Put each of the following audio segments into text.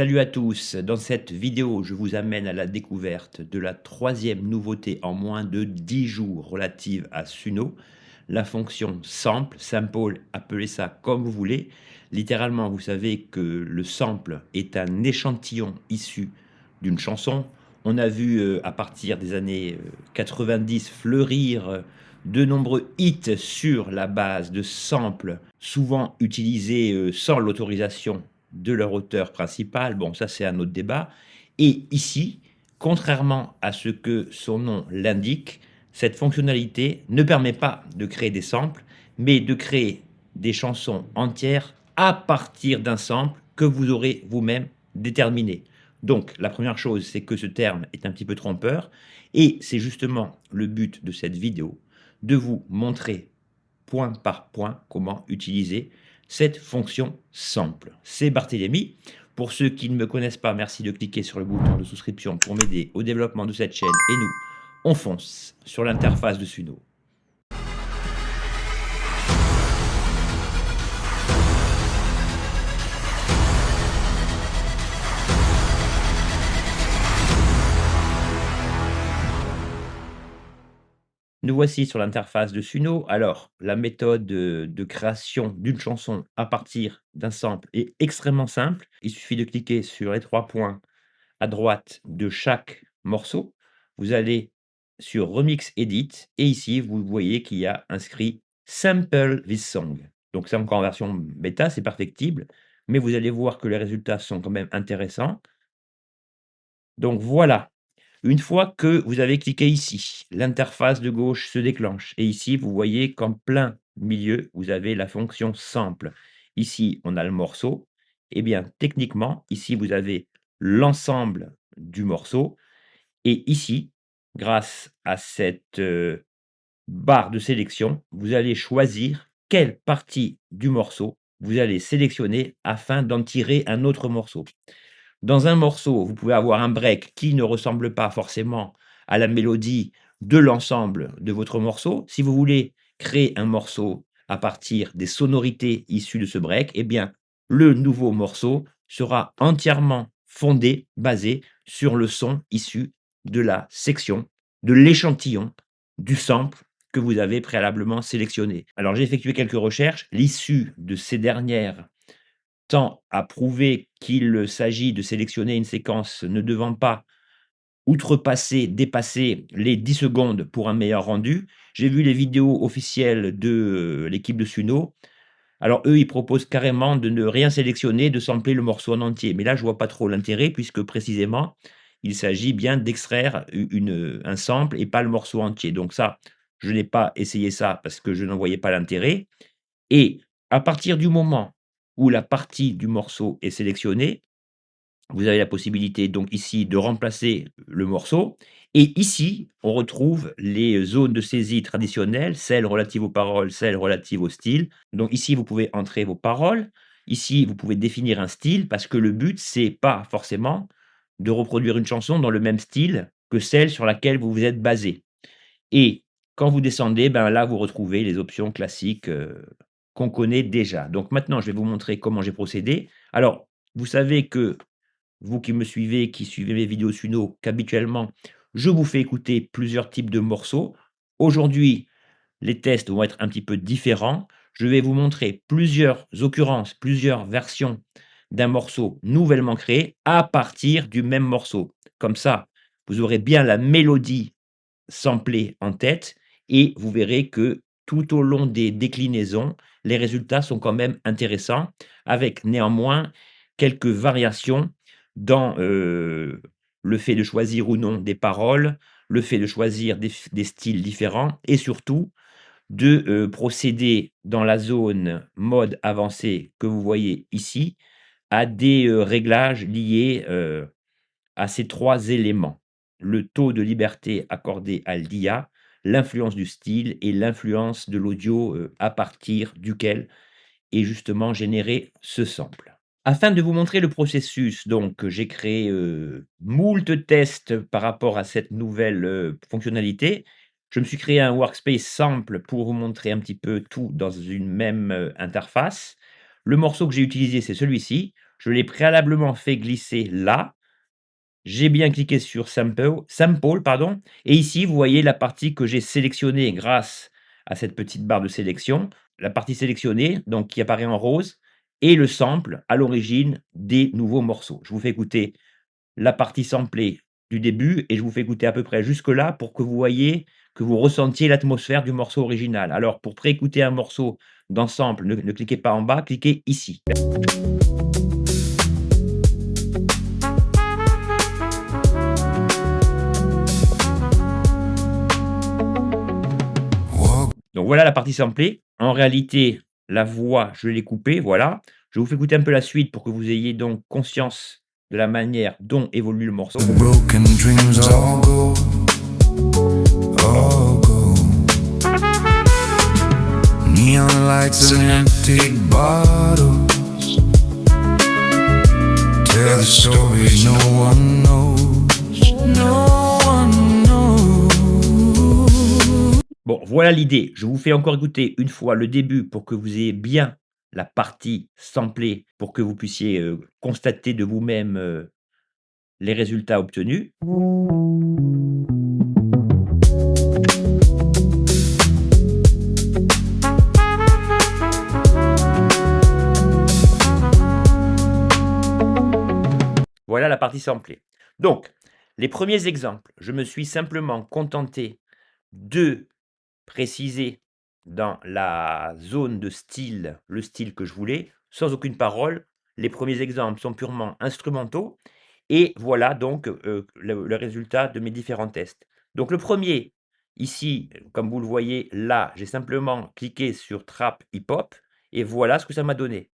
Salut à tous, dans cette vidéo, je vous amène à la découverte de la troisième nouveauté en moins de 10 jours relative à Suno, la fonction sample, appelez ça comme vous voulez. Littéralement, vous savez que le sample est un échantillon issu d'une chanson. On a vu à partir des années 90 fleurir de nombreux hits sur la base de samples, souvent utilisés sans l'autorisation de leur auteur principal. Bon, ça c'est un autre débat. Et ici, contrairement à ce que son nom l'indique, cette fonctionnalité ne permet pas de créer des samples, mais de créer des chansons entières à partir d'un sample que vous aurez vous-même déterminé. Donc, la première chose, c'est que ce terme est un petit peu trompeur, et c'est justement le but de cette vidéo, de vous montrer point par point comment utiliser cette fonction sample. C'est Barthélémy. Pour ceux qui ne me connaissent pas, merci de cliquer sur le bouton de souscription pour m'aider au développement de cette chaîne. Et nous, on fonce sur l'interface de Suno. Nous voici sur l'interface de Suno. Alors, la méthode de création d'une chanson à partir d'un sample est extrêmement simple. Il suffit de cliquer sur les 3 points à droite de chaque morceau. Vous allez sur Remix Edit et ici, vous voyez qu'il y a inscrit Sample this song. Donc, c'est encore en version bêta, c'est perfectible, mais vous allez voir que les résultats sont quand même intéressants. Donc voilà, une fois que vous avez cliqué ici, l'interface de gauche se déclenche et ici, vous voyez qu'en plein milieu, vous avez la fonction sample. Ici, on a le morceau. Eh bien, techniquement, ici, vous avez l'ensemble du morceau et ici, grâce à cette barre de sélection, vous allez choisir quelle partie du morceau vous allez sélectionner afin d'en tirer un autre morceau. Dans un morceau, vous pouvez avoir un break qui ne ressemble pas forcément à la mélodie de l'ensemble de votre morceau. Si vous voulez créer un morceau à partir des sonorités issues de ce break, eh bien, le nouveau morceau sera entièrement fondé, basé sur le son issu de la section, de l'échantillon, du sample que vous avez préalablement sélectionné. Alors, j'ai effectué quelques recherches. L'issue de ces dernières tend à prouver qu'il s'agit de sélectionner une séquence ne devant pas dépasser les 10 secondes pour un meilleur rendu. J'ai vu les vidéos officielles de l'équipe de Suno. Alors eux, ils proposent carrément de ne rien sélectionner, de sampler le morceau en entier. Mais là, je vois pas trop l'intérêt puisque précisément, il s'agit bien d'extraire un sample et pas le morceau entier. Donc ça, je n'ai pas essayé ça parce que je n'en voyais pas l'intérêt. Et à partir du moment où la partie du morceau est sélectionnée, vous avez la possibilité donc ici de remplacer le morceau et ici, on retrouve les zones de saisie traditionnelles, celles relatives aux paroles, celles relatives au style. Donc ici, vous pouvez entrer vos paroles. Ici, vous pouvez définir un style parce que le but, c'est pas forcément de reproduire une chanson dans le même style que celle sur laquelle vous vous êtes basé. Et quand vous descendez, ben là, vous retrouvez les options classiques, qu'on connaît déjà. Donc maintenant, je vais vous montrer comment j'ai procédé. Alors, vous savez que, vous qui me suivez, qui suivez mes vidéos Suno, qu'habituellement, je vous fais écouter plusieurs types de morceaux. Aujourd'hui, les tests vont être un petit peu différents. Je vais vous montrer plusieurs occurrences, plusieurs versions d'un morceau nouvellement créé à partir du même morceau. Comme ça, vous aurez bien la mélodie samplé en tête et vous verrez que tout au long des déclinaisons, les résultats sont quand même intéressants avec néanmoins quelques variations dans, le fait de choisir ou non des paroles, le fait de choisir des styles différents et surtout de, procéder dans la zone mode avancé que vous voyez ici à des, réglages liés, à ces 3 éléments. Le taux de liberté accordé à l'IA, l'influence du style et l'influence de l'audio, à partir duquel est justement généré ce sample. Afin de vous montrer le processus, donc, j'ai créé, moult tests par rapport à cette nouvelle, fonctionnalité. Je me suis créé un workspace simple pour vous montrer un petit peu tout dans une même, interface. Le morceau que j'ai utilisé, c'est celui-ci. Je l'ai préalablement fait glisser là. J'ai bien cliqué sur sample pardon et ici, vous voyez la partie que j'ai sélectionnée grâce à cette petite barre de sélection. La partie sélectionnée, donc qui apparaît en rose et le sample à l'origine des nouveaux morceaux. Je vous fais écouter la partie samplée du début et je vous fais écouter à peu près jusque là pour que vous voyez, que vous ressentiez l'atmosphère du morceau original. Alors pour préécouter un morceau dans sample, ne cliquez pas en bas, cliquez ici. Donc voilà la partie samplée. En réalité, la voix, je l'ai coupée, voilà. Je vous fais écouter un peu la suite pour que vous ayez donc conscience de la manière dont évolue le morceau. Broken dreams all go. Neon lights and empty bottles tell the stories no one knows. No one knows. Bon, voilà l'idée. Je vous fais encore écouter une fois le début pour que vous ayez bien la partie samplée, pour que vous puissiez, constater de vous-même, les résultats obtenus. Voilà la partie samplée. Donc, les premiers exemples, je me suis simplement contenté de préciser dans la zone de style, le style que je voulais, sans aucune parole. Les premiers exemples sont purement instrumentaux et voilà donc, le résultat de mes différents tests. Donc le premier, ici, comme vous le voyez là, j'ai simplement cliqué sur Trap Hip Hop et voilà ce que ça m'a donné.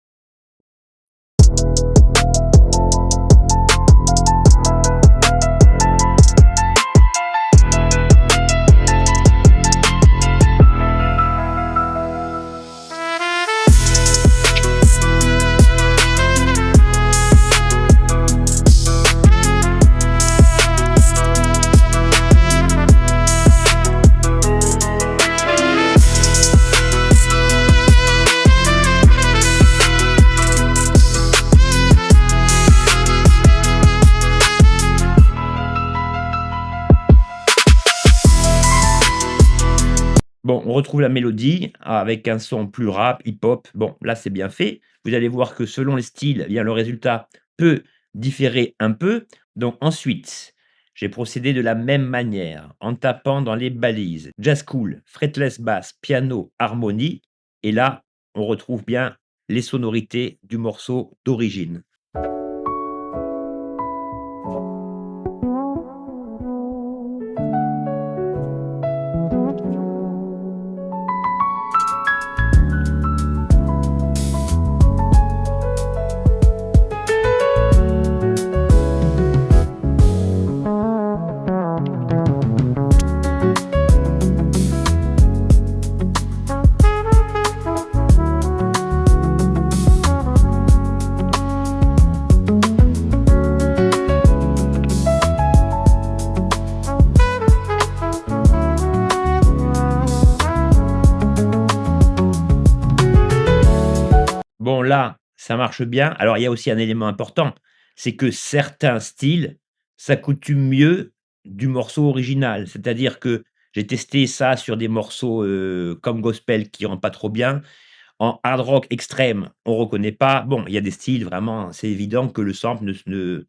Bon, on retrouve la mélodie avec un son plus rap, hip-hop. Bon, là, c'est bien fait. Vous allez voir que selon les styles, eh bien, le résultat peut différer un peu. Donc ensuite, j'ai procédé de la même manière en tapant dans les balises jazz cool, fretless bass, piano, harmonie. Et là, on retrouve bien les sonorités du morceau d'origine. Bon là, ça marche bien. Alors il y a aussi un élément important, c'est que certains styles s'accoutument mieux du morceau original. C'est-à-dire que j'ai testé ça sur des morceaux, comme gospel qui rendent pas trop bien. En hard rock extrême, on reconnaît pas. Bon, il y a des styles vraiment, c'est évident que le sample ne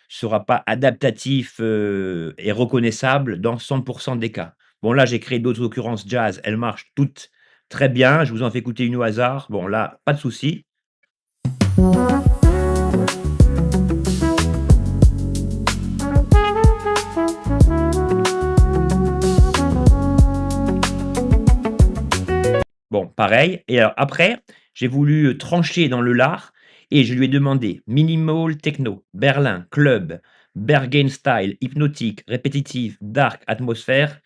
sera pas adaptatif, et reconnaissable dans 100 des cas. Bon là, j'ai créé d'autres occurrences jazz, elles marchent toutes très bien. Je vous en fais écouter une au hasard. Bon là, pas de souci. Bon, pareil et alors après, j'ai voulu, trancher dans le lard et je lui ai demandé minimal techno, Berlin, club, Berghain style, hypnotique, répétitive, dark, atmosphère,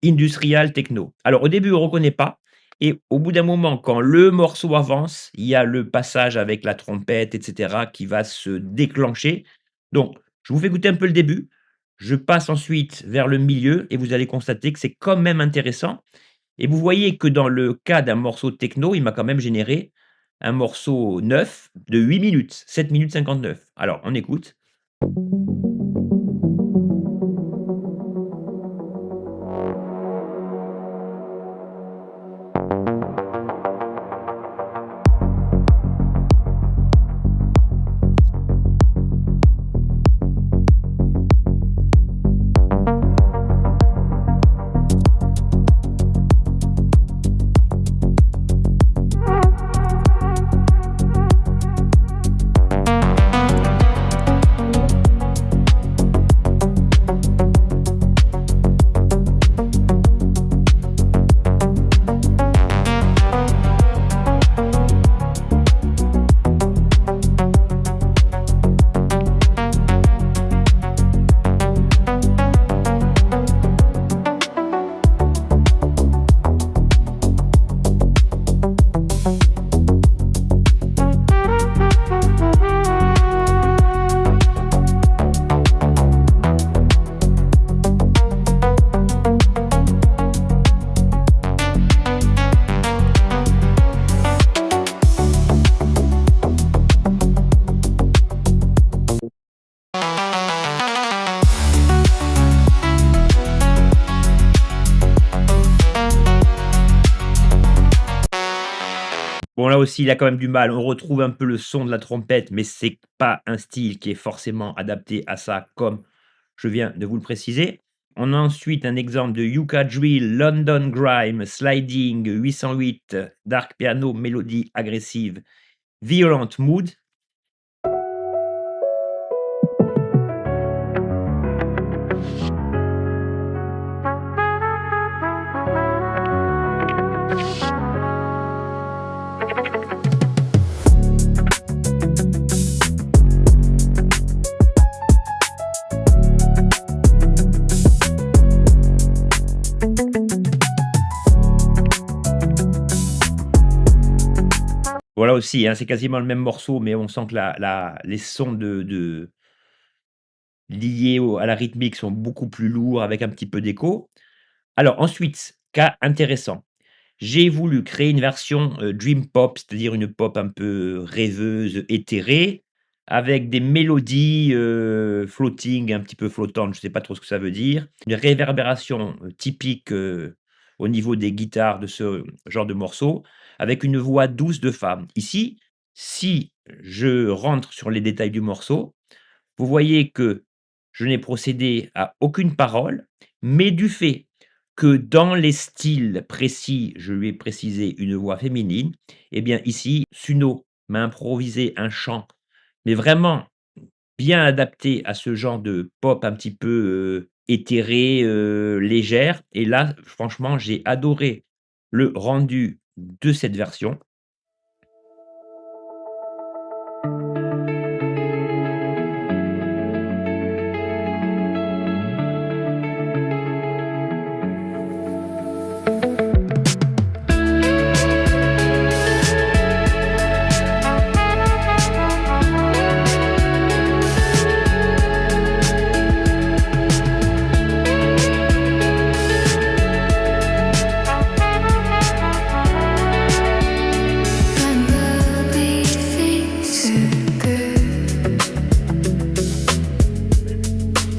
industrial techno. Alors au début, on reconnaît pas et au bout d'un moment, quand le morceau avance, il y a le passage avec la trompette et cetera qui va se déclencher. Donc je vous fais écouter un peu le début, je passe ensuite vers le milieu et vous allez constater que c'est quand même intéressant et vous voyez que dans le cas d'un morceau techno, il m'a quand même généré un morceau neuf de 8 minutes, 7 minutes 59. Alors on écoute. Bon là aussi, il a quand même du mal. On retrouve un peu le son de la trompette, mais c'est pas un style qui est forcément adapté à ça, comme je viens de vous le préciser. On a ensuite un exemple de Yuka Drill, London Grime, Sliding, 808, Dark Piano, mélodie agressive, Violent Mood. Voilà aussi, hein, c'est quasiment le même morceau, mais on sent que les sons liés à la rythmique sont beaucoup plus lourds avec un petit peu d'écho. Alors ensuite, cas intéressant, j'ai voulu créer une version, dream pop, c'est-à-dire une pop un peu rêveuse, éthérée, avec des mélodies, floating, un petit peu flottantes, je ne sais pas trop ce que ça veut dire. Une réverbération, typique, au niveau des guitares de ce genre de morceau, avec une voix douce de femme. Ici, si je rentre sur les détails du morceau, vous voyez que je n'ai procédé à aucune parole, mais du fait que dans les styles précis, je lui ai précisé une voix féminine, eh bien ici, Suno m'a improvisé un chant, mais vraiment bien adapté à ce genre de pop un petit peu, éthérée, légère, et là, franchement, j'ai adoré le rendu de cette version. When will we think so good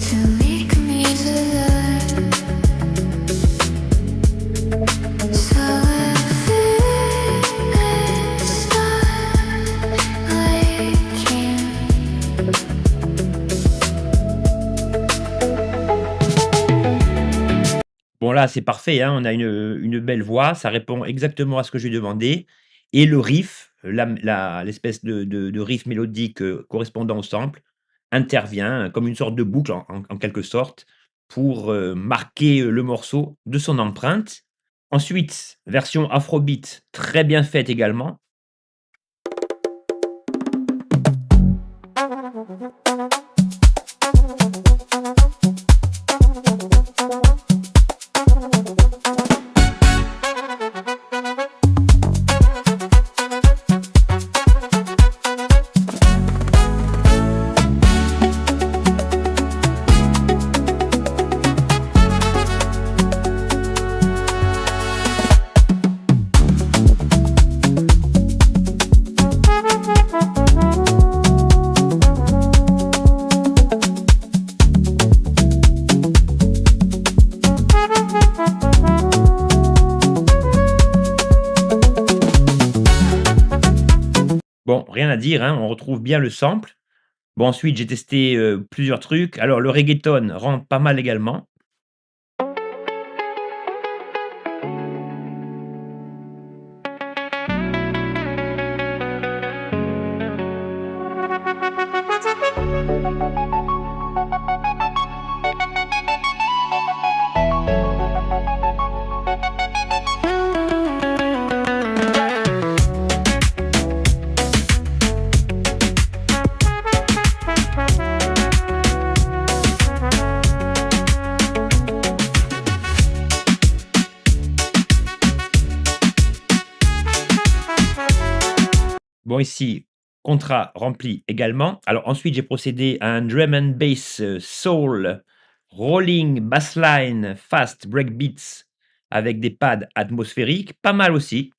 till we come here to learn? So if it's not leaking, Bon là, c'est parfait, hein, on a une belle voix, ça répond exactement à ce que je lui ai demandé, et le riff, l'espèce de riff mélodique, correspondant au sample, intervient comme une sorte de boucle en quelque sorte pour, marquer, le morceau de son empreinte. Ensuite, version afrobeat très bien faite également. Bon, rien à dire, hein, on retrouve bien le sample. Bon, ensuite, j'ai testé, plusieurs trucs. Alors le reggaeton rend pas mal également. Bon ici, contrat rempli également. Alors ensuite, j'ai procédé à un drum and bass, soul, rolling bassline, fast breakbeats avec des pads atmosphériques, pas mal aussi.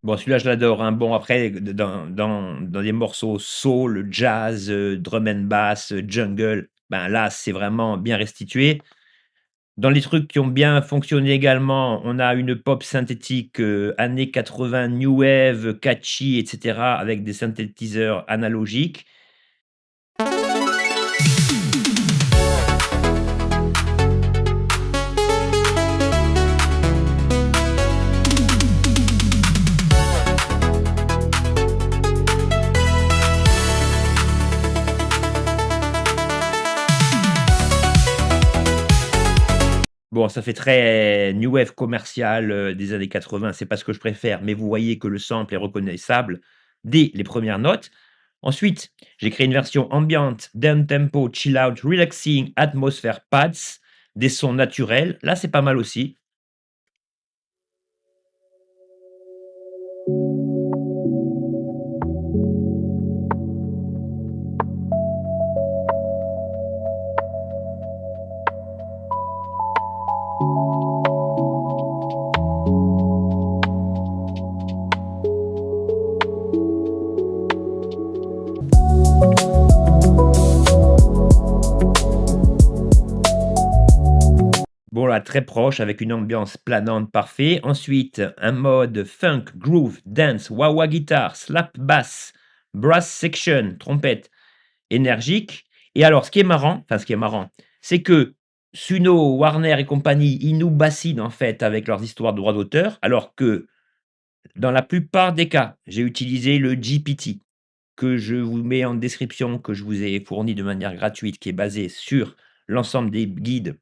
Bon celui-là je l'adore, hein. Bon après dans des morceaux soul, jazz, drum and bass, jungle, ben là, c'est vraiment bien restitué. Dans les trucs qui ont bien fonctionné également, on a une pop synthétique, années 80 new wave, catchy et cetera avec des synthétiseurs analogiques. Bon, ça fait très new wave commercial, des années 80, c'est pas ce que je préfère, mais vous voyez que le sample est reconnaissable dès les premières notes. Ensuite, j'ai créé une version ambiante, down tempo, chill out, relaxing, atmosphère pads, des sons naturels. Là, c'est pas mal aussi. Bon là, très proche avec une ambiance planante parfait. Ensuite, un mode funk, groove, dance, wah-wah guitare, slap bass, brass section, trompette énergique. Et alors, ce qui est marrant, enfin ce qui est marrant, c'est que Suno, Warner et compagnie, ils nous bassinent en fait avec leurs histoires de droits d'auteur, alors que dans la plupart des cas, j'ai utilisé le GPT que je vous mets en description, que je vous ai fourni de manière gratuite, qui est basé sur l'ensemble des guides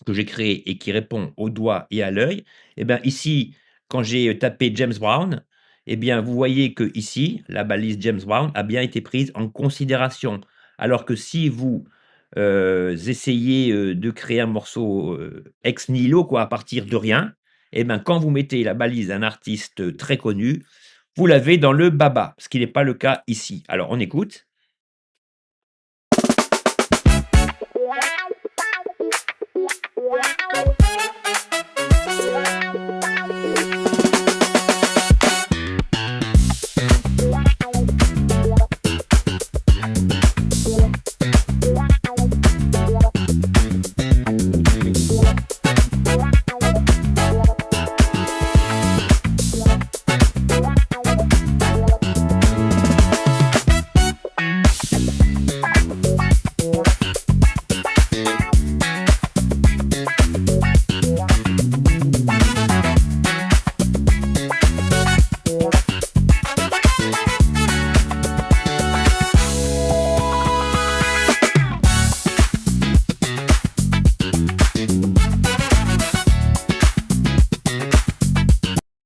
que j'ai créé et qui répond au doigt et à l'œil, et bien ici, quand j'ai tapé James Brown, et bien vous voyez que ici, la balise James Brown a bien été prise en considération. Alors que si vous, essayez, de créer un morceau, ex nihilo quoi, à partir de rien, et ben quand vous mettez la balise d'un artiste, très connu, vous l'avez dans le baba, ce qui n'est pas le cas ici. Alors on écoute.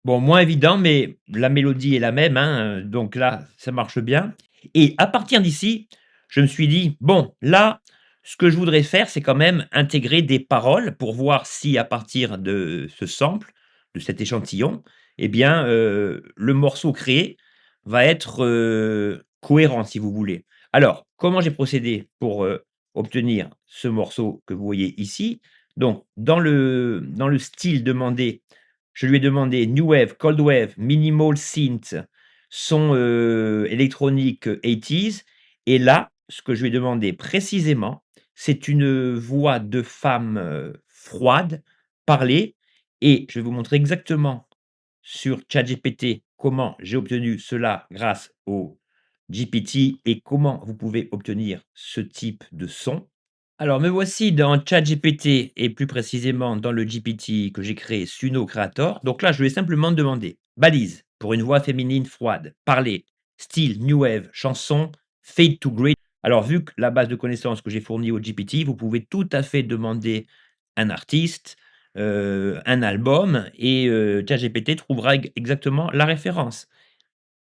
Bon, moins évident, mais la mélodie est la même, hein, donc là, ça marche bien et à partir d'ici, je me suis dit: «Bon, là, ce que je voudrais faire, c'est quand même intégrer des paroles pour voir si à partir de ce sample, de cet échantillon, eh bien, le morceau créé va être, cohérent si vous voulez. Alors, comment j'ai procédé pour, obtenir ce morceau que vous voyez ici? Donc dans le style demandé, je lui ai demandé New Wave, Cold Wave, Minimal Synth, son, électronique, 80s et là, ce que je lui ai demandé précisément, c'est une voix de femme, froide, parler et je vais vous montrer exactement sur ChatGPT comment j'ai obtenu cela grâce au GPT et comment vous pouvez obtenir ce type de son. Alors me voici dans ChatGPT et plus précisément dans le GPT que j'ai créé Suno Creator. Donc là, je vais simplement demander balise pour une voix féminine froide, parler, style new wave, chanson, fade to grey. Alors vu que la base de connaissances que j'ai fournie au GPT, vous pouvez tout à fait demander un artiste, un album et ChatGPT trouvera exactement la référence.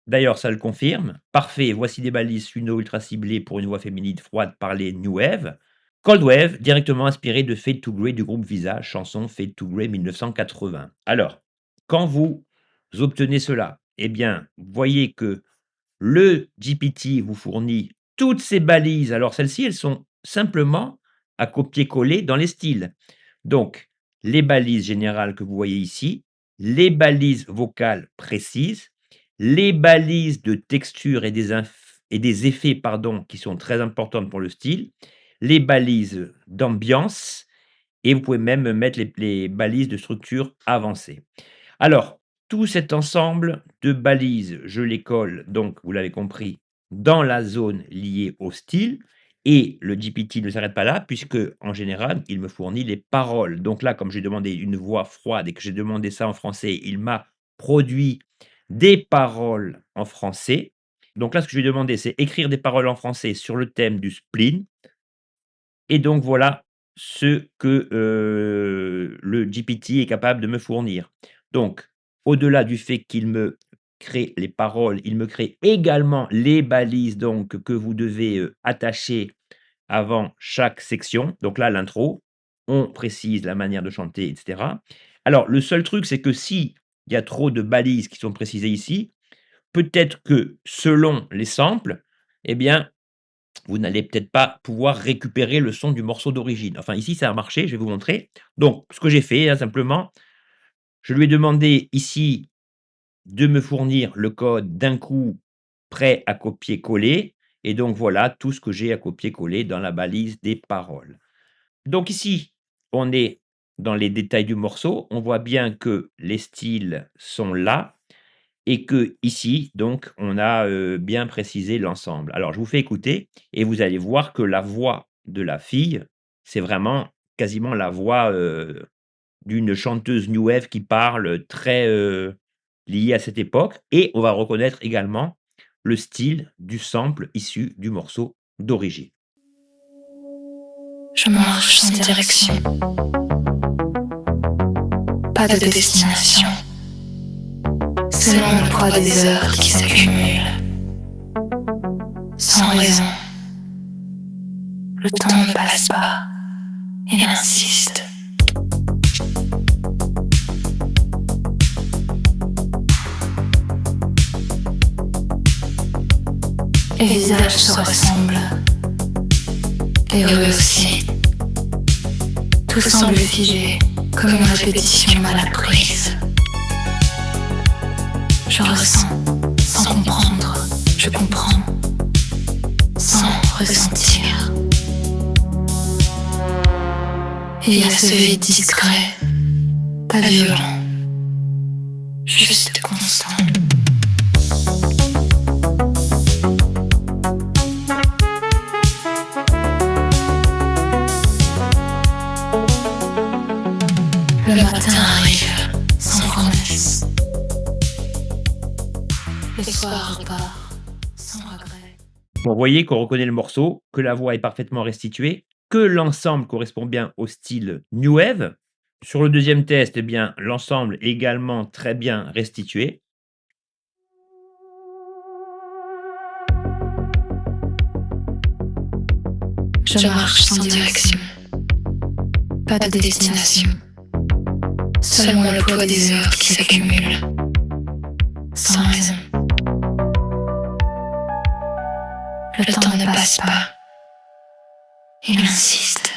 D'ailleurs, ça le confirme. Parfait, voici des balises Suno ultra ciblées pour une voix féminine froide parlée New Wave. Cold Wave, directement inspiré de Fade to Grey du groupe Visage, chanson Fade to Grey 1980. Alors, quand vous obtenez cela, eh bien, voyez que le GPT vous fournit toutes ces balises. Alors celles-ci, elles sont simplement à copier-coller dans les styles. Donc, les balises générales que vous voyez ici, les balises vocales précises, les balises de texture et des effets pardon, qui sont très importantes pour le style, les balises d'ambiance et vous pouvez même mettre les balises de structure avancée. Alors, tout cet ensemble de balises, je les colle donc, vous l'avez compris, dans la zone liée au style et le GPT ne s'arrête pas là puisque, en général, il me fournit les paroles. Donc là, comme j'ai demandé une voix froide et que j'ai demandé ça en français, il m'a produit des paroles en français. Donc là, ce que je lui ai demandé, c'est écrire des paroles en français sur le thème du spleen et donc voilà ce que, le GPT est capable de me fournir. Donc, au-delà du fait qu'il me crée les paroles, il me crée également les balises donc que vous devez, attacher avant chaque section. Donc là, l'intro, on précise la manière de chanter et cetera. Alors le seul truc, c'est que si il y a trop de balises qui sont précisées ici, peut-être que selon les samples, eh bien, vous n'allez peut-être pas pouvoir récupérer le son du morceau d'origine. Enfin, ici, ça a marché, je vais vous montrer. Donc, ce que j'ai fait, hein, simplement, je lui ai demandé ici de me fournir le code d'un coup prêt à copier-coller. Et donc, voilà tout ce que j'ai à copier-coller dans la balise des paroles. Donc ici, on est dans les détails du morceau. On voit bien que les styles sont là et que ici, donc, on a, bien précisé l'ensemble. Alors je vous fais écouter et vous allez voir que la voix de la fille, c'est vraiment quasiment la voix, d'une chanteuse new wave qui parle très, liée à cette époque et on va reconnaître également le style du sample issu du morceau d'origine. Je marche sans direction, pas de destination. Selon le poids des heures qui s'accumulent, sans raison. Le temps ne passe pas, il insiste. Les visages se ressemblent, les rues aussi. Tout semble figé, comme une répétition mal apprise. Je ressens, sans comprendre, je comprends, sans ressentir. Il y a ce vide discret, pas violent, juste constant. Le matin arrive, sans promesse. Le soir repart, sans regret. Bon, vous voyez qu'on reconnaît le morceau, que la voix est parfaitement restituée, que l'ensemble correspond bien au style new wave. Sur le deuxième test, eh bien, l'ensemble est également très bien restitué. Je marche sans direction, pas de destination. Seulement le poids des heures qui s'accumulent, sans raison. Le temps ne passe pas. Il insiste.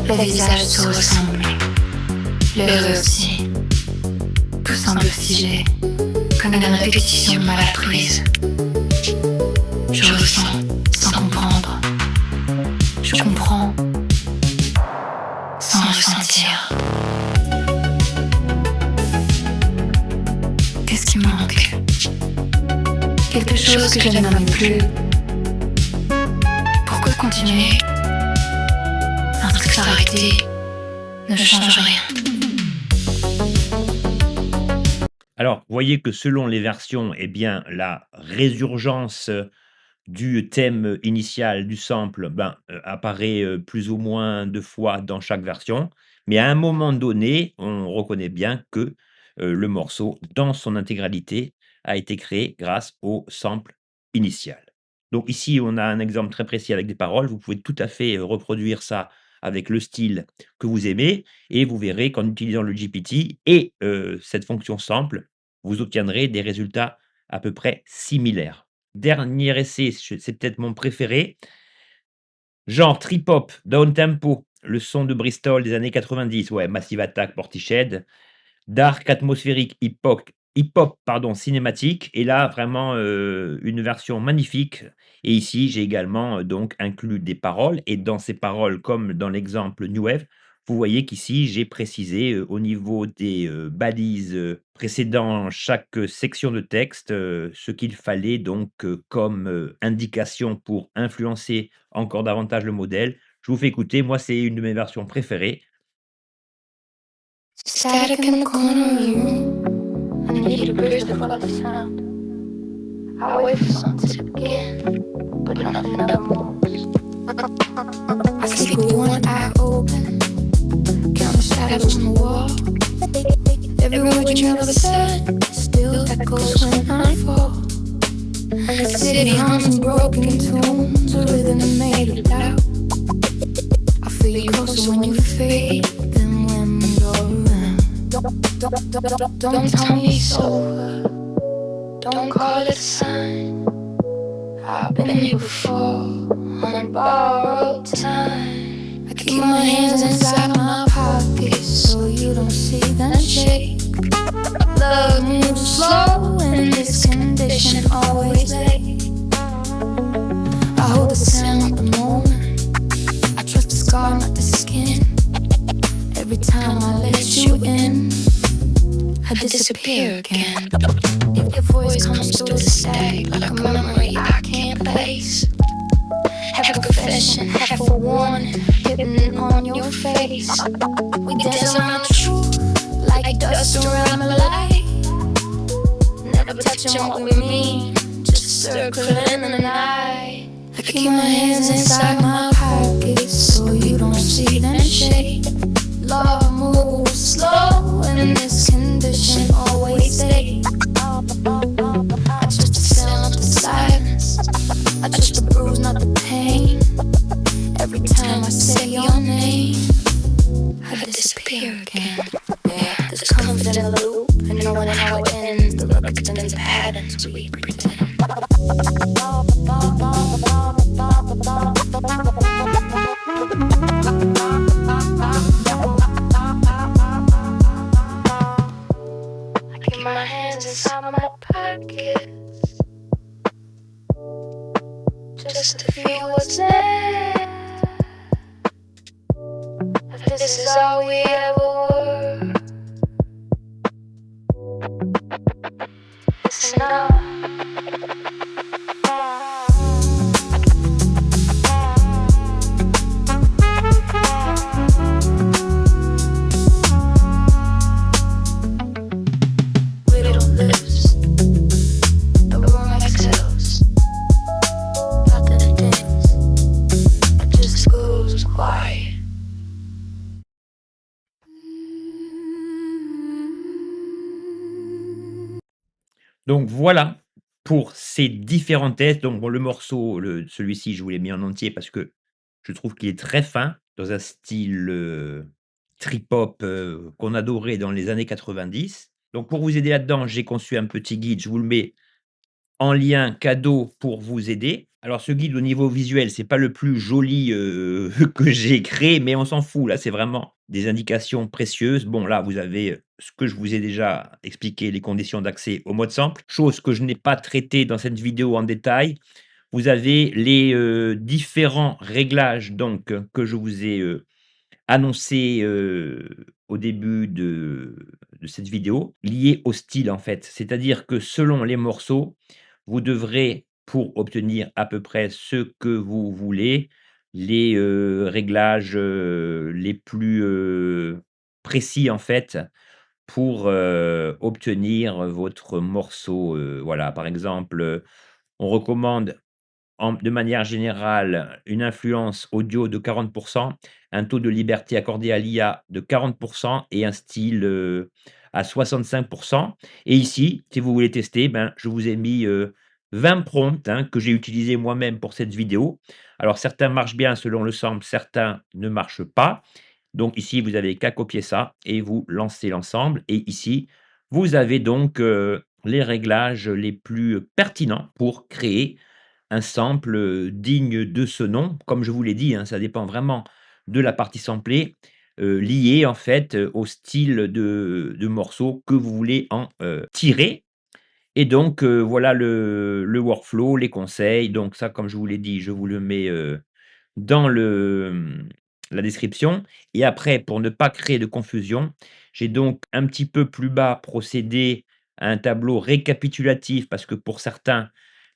Les visages se ressemblent, l'heure aussi. Tout semble figé, comme une répétition mal apprise. Je ressens sans comprendre. Je comprends sans ressentir. Qu'est-ce qui manque? Quelque chose que je ne nomme plus. Pourquoi continuer? Un truc s'arrêter ne change rien. Alors, vous voyez que selon les versions, eh bien, la résurgence du thème initial du sample, ben, apparaît, plus ou moins 2 fois dans chaque version. Mais à un moment donné, on reconnaît bien que, le morceau, dans son intégralité, a été créé grâce au sample initial. Donc ici, on a un exemple très précis avec des paroles. Vous pouvez tout à fait, reproduire ça avec le style que vous aimez et vous verrez qu'en utilisant le GPT et cette fonction sample, vous obtiendrez des résultats à peu près similaires. Dernier essai, c'est peut-être mon préféré, genre trip hop, down tempo, le son de Bristol des années 90, ouais, Massive Attack, Portishead, dark atmosphérique hip-hop pardon, cinématique et là vraiment, une version magnifique et ici j'ai également, donc inclus des paroles et dans ces paroles comme dans l'exemple New Wave, vous voyez qu'ici j'ai précisé, au niveau des, balises, précédant chaque, section de texte, ce qu'il fallait donc, comme, indication pour influencer encore davantage le modèle. Je vous fais écouter, moi c'est une de mes versions préférées. Static in the corner room. I need a bridge to follow the sound. I wait for something to begin, but nothing ever moves. I sleep with one eye open, count the shadows on the wall. Every word you never said still echoes when I fall. The city hums in broken tunes, a rhythm that made it out. I feel you closer when you fade than when you're around. Don't tell me it's over. Don't call it a sign. I've been here before on borrowed time. I keep my hands inside my pockets so you don't see them shake. Love moves slow in this condition, always late. I hold the sound of the moment. I trust the scar, not the skin. Every time I let you in, I disappear again. If your voice comes through the static like a memory I can't place, half a confession, half a warning, hidden on your face. We dance around the truth like dust around the light. Never touching what we mean, just circling in the night. I keep my hands inside my pockets so you don't see them shake. Love moves slow in this condition, always stay. I trust the sound, not the silence. I trust the bruise, not the pain. Every time I say your name, I disappear again. Yeah, there's comfort in the loop, and knowing how it ends. The look extends the patterns we pretend. I keep my hands inside my pockets just to feel what's there. If this is all we ever were, it's enough. Little lips, the warm exhales, nothing to dance, it just goes quiet. Donc voilà, pour ces différents tests, donc bon, le morceau, celui-ci, je vous l'ai mis en entier parce que je trouve qu'il est très fin, dans un style, trip hop, qu'on adorait dans les années 90. Donc pour vous aider là-dedans, j'ai conçu un petit guide, je vous le mets en lien cadeau pour vous aider. Alors ce guide au niveau visuel, c'est pas le plus joli, que j'ai créé, mais on s'en fout. Là, c'est vraiment des indications précieuses. Bon, là, vous avez, ce que je vous ai déjà expliqué, les conditions d'accès au mode sample, chose que je n'ai pas traitée dans cette vidéo en détail. Vous avez les, différents réglages donc que je vous ai, annoncés, au début de cette vidéo, liés au style, en fait. C'est-à-dire que selon les morceaux, vous devrez, pour obtenir à peu près ce que vous voulez, les, réglages, les plus, précis, en fait, pour, obtenir votre morceau, voilà. Par exemple, on recommande de manière générale, une influence audio de 40, un taux de liberté accordé à l'IA de 40 et un style, à 65. Et ici, si vous voulez tester, ben, je vous ai mis, 20 prompts, hein, que j'ai utilisés moi-même pour cette vidéo. Alors certains marchent bien selon le sample, certains ne marchent pas. Donc ici, vous avez qu'à copier ça et vous lancez l'ensemble et ici, vous avez donc, les réglages les plus pertinents pour créer un sample, digne de ce nom. Comme je vous l'ai dit, hein, ça dépend vraiment de la partie samplée, liée en fait, au style de morceau que vous voulez en, tirer et donc voilà le workflow, les conseils. Donc ça, comme je vous l'ai dit, je vous le mets, dans la description et après pour ne pas créer de confusion, j'ai donc un petit peu plus bas procédé à un tableau récapitulatif parce que pour certains,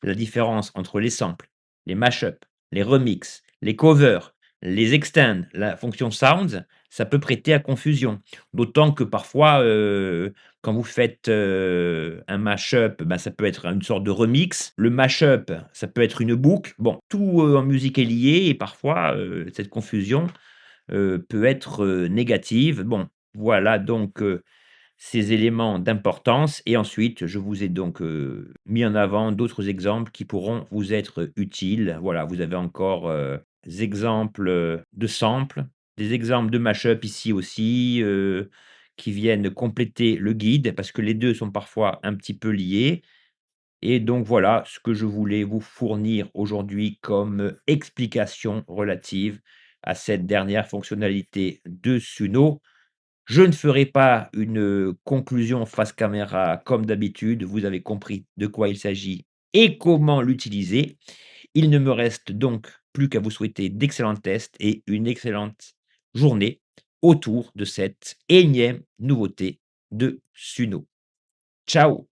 la différence entre les samples, les mashups, les remixes, les covers, les extends, la fonction sounds, ça peut prêter à confusion. D'autant que parfois, quand vous faites, un mashup, ben, ça peut être une sorte de remix. Le mashup, ça peut être une boucle. Bon, tout, en musique est lié et parfois, cette confusion, peut être, négative. Bon, voilà donc, ces éléments d'importance et ensuite je vous ai donc, mis en avant d'autres exemples qui pourront vous être utiles. Voilà, vous avez encore, des exemples, de samples, des exemples de mashup ici aussi, qui viennent compléter le guide parce que les 2 sont parfois un petit peu liés et donc voilà ce que je voulais vous fournir aujourd'hui comme, explication relative à cette dernière fonctionnalité de Suno. Je ne ferai pas une, conclusion face caméra comme d'habitude, vous avez compris de quoi il s'agit et comment l'utiliser. Il ne me reste donc plus qu'à vous souhaiter d'excellents tests et une excellente journée autour de cette énième nouveauté de Suno. Ciao!